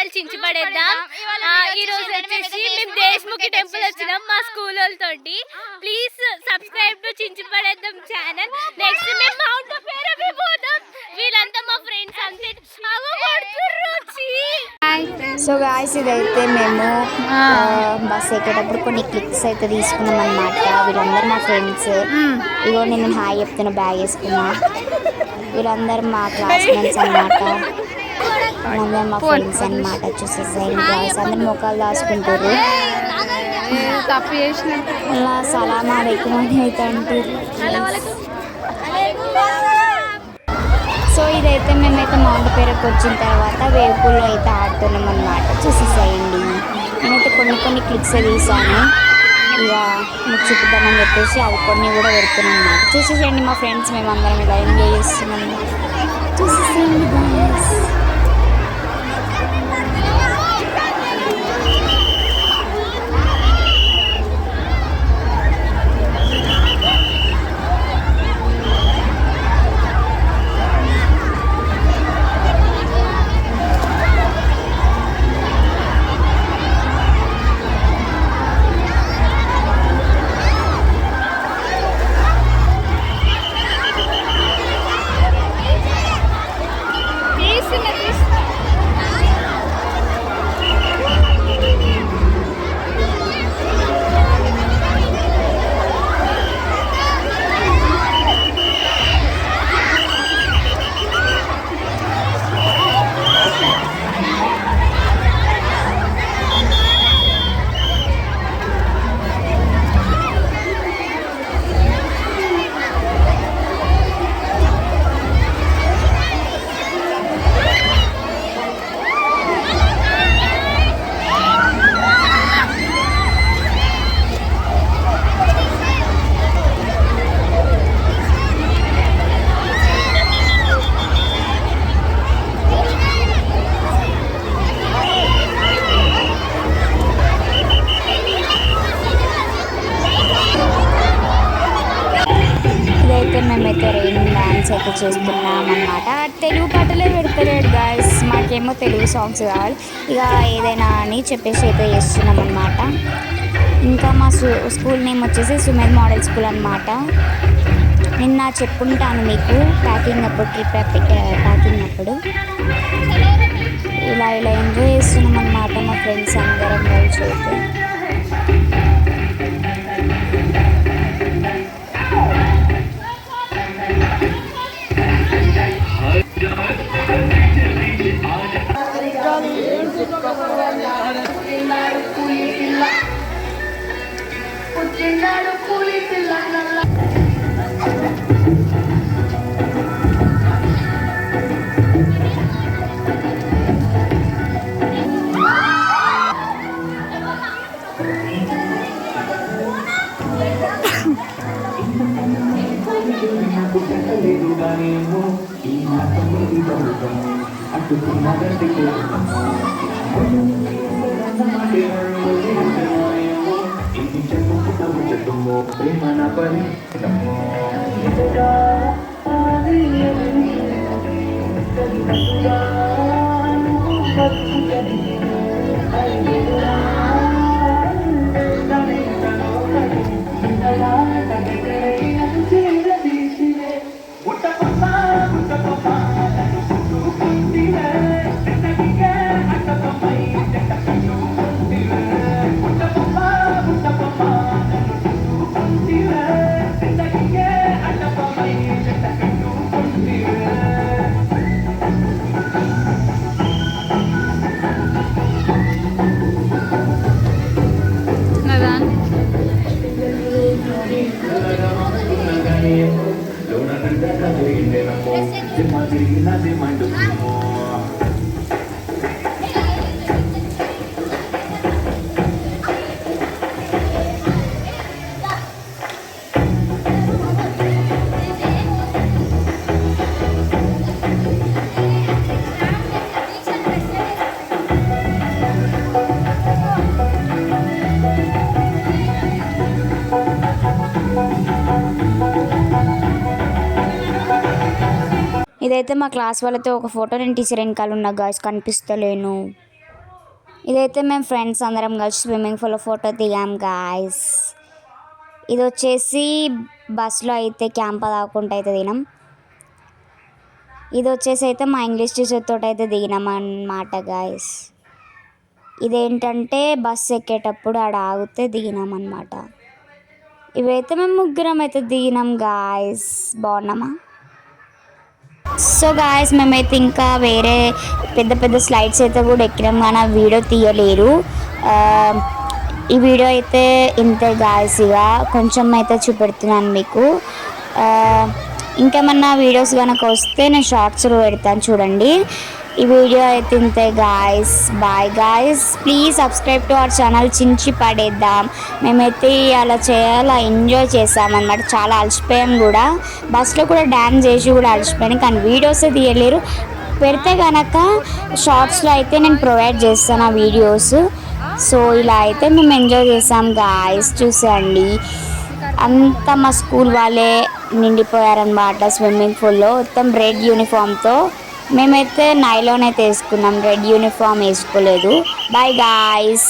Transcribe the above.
బండలు చించిపడేద్దాం. ఈ రోజు వచ్చేసి మేము దేశముఖి టెంపుల్ వచ్చినాం మా స్కూల్ వాళ్ళతోటి. ప్లీజ్ సబ్స్క్రైబ్ టు చించిపడేద్దాం ఛానల్. నెక్స్ట్ మేము మౌంట్ పేరవి పోదాం. వీళ్ళంతా మా ఫ్రెండ్స్ అంతే. సో గాయ్స్ ఇదైతే మేము బస్ ఎక్కేటప్పుడు కొన్ని క్లిక్స్ అయితే తీసుకున్నాం అనమాట. వీళ్ళందరూ మా ఫ్రెండ్స్. ఇగో నేను హాయ్ చెప్తున్నా, బ్యాగ్ వేసుకున్నా. వీళ్ళందరూ మా క్లాస్మేట్స్ అనమాట. వీళ్ళందరూ మా ఫ్రెండ్స్ అనమాట. చూసేసాయి గాయ్స్, అందరు మొక్కలు దాచుకుంటారు. అలా సలాం అలైకుం అని అయితే అంటారు. సో ఇదైతే మేమైతే మౌంట్ పేరుకు వచ్చిన తర్వాత వేవ్ పూల్లో అయితే ఆడుతున్నాం అనమాట. చూసేసేయండి, నేనైతే కొన్ని క్లిక్స్ తీసాను. ఇక మీకు చూపిద్దామని చెప్పేసి అవి కొన్ని కూడా పెడుతున్నాం అన్నమాట. చూసేసేయండి మా ఫ్రెండ్స్, మేమందరం ఇలా ఎంజాయ్ చేస్తున్నాం. చూసేసేయండి గాయ్స్. మేమైతే రెయిన్ డ్యాన్స్ అయితే చేస్తున్నాం అన్నమాట. తెలుగు పాటలే పెడతలేడు గాయస్, మాకేమో తెలుగు సాంగ్స్ కావాలి. ఇక ఏదైనా అని చెప్పేసి అయితే చేస్తున్నాం అన్నమాట. ఇంకా మా స్కూల్ నేమ్ వచ్చేసి సుమేధ్ మోడల్ స్కూల్ అనమాట. నిన్న చెప్పుంటాను మీకు ప్యాకింగ్ అప్పుడు, ట్రిప్ ప్యాకింగ్ అప్పుడు. ఇలా ఎంజాయ్ చేస్తున్నాం అన్నమాట మా ఫ్రెండ్స్ అందరం కలిసి అయితే. ఇదైతే మా క్లాస్ వాళ్ళతో ఒక ఫోటో. నేను టీచర్ వెనకాల ఉన్న గాయస్, కనిపిస్తలేను. ఇదైతే మేము ఫ్రెండ్స్ అందరం కలిసి స్విమ్మింగ్ పూల్లో ఫోటో దిగాం గాయస్. ఇది వచ్చేసి బస్సులో అయితే క్యాంప్ తాగుకుంటూ అయితే దిగినాం. ఇది వచ్చేసి అయితే మా ఇంగ్లీష్ టీచర్ తోటి అయితే దిగినాం అన్నమాట గాయస్. ఇదేంటంటే బస్సు ఎక్కేటప్పుడు ఆడ ఆగితే దిగినాం అన్నమాట. ఇవైతే మేము ముగ్గురం అయితే దిగినాం గాయస్. బాగున్నామా? సో గాయస్ మేమైతే ఇంకా వేరే పెద్ద పెద్ద స్లైడ్స్ అయితే కూడా ఎక్కినాం కానీ ఆ వీడియో తీయలేరు. ఈ వీడియో అయితే ఇంతే గాయస్. ఇక కొంచెం అయితే చూపెడుతున్నాను మీకు. ఇంకేమన్నా వీడియోస్ కనుక వస్తే నేను షార్ట్స్లో పెడతాను చూడండి. ఈ వీడియో అయితే ఇంతే guys. Bye guys. Please subscribe to our channel. చించి పడేద్దాం. మేమైతే అలా చేయాలా ఎంజాయ్ చేసామన్నమాట. చాలా అలసిపోయాం కూడా. బస్సులో కూడా డ్యాన్స్ చేసి కూడా అలసిపోయాను కానీ వీడియోస్ తీయలేరు. పెడితే కనుక షార్ట్స్లో అయితే నేను ప్రొవైడ్ చేస్తాను ఆ వీడియోస్. సో ఇలా అయితే మేము ఎంజాయ్ చేసాం గాయస్. చూసండి అంతా మా స్కూల్ వాళ్ళే నిండిపోయారనమాట స్విమ్మింగ్ పూల్లో. మొత్తం రెడ్ యూనిఫామ్తో. మేమైతే నైలాన్ అయితే వేసుకున్నాం, రెడ్ యూనిఫామ్ వేసుకోలేదు. Bye guys.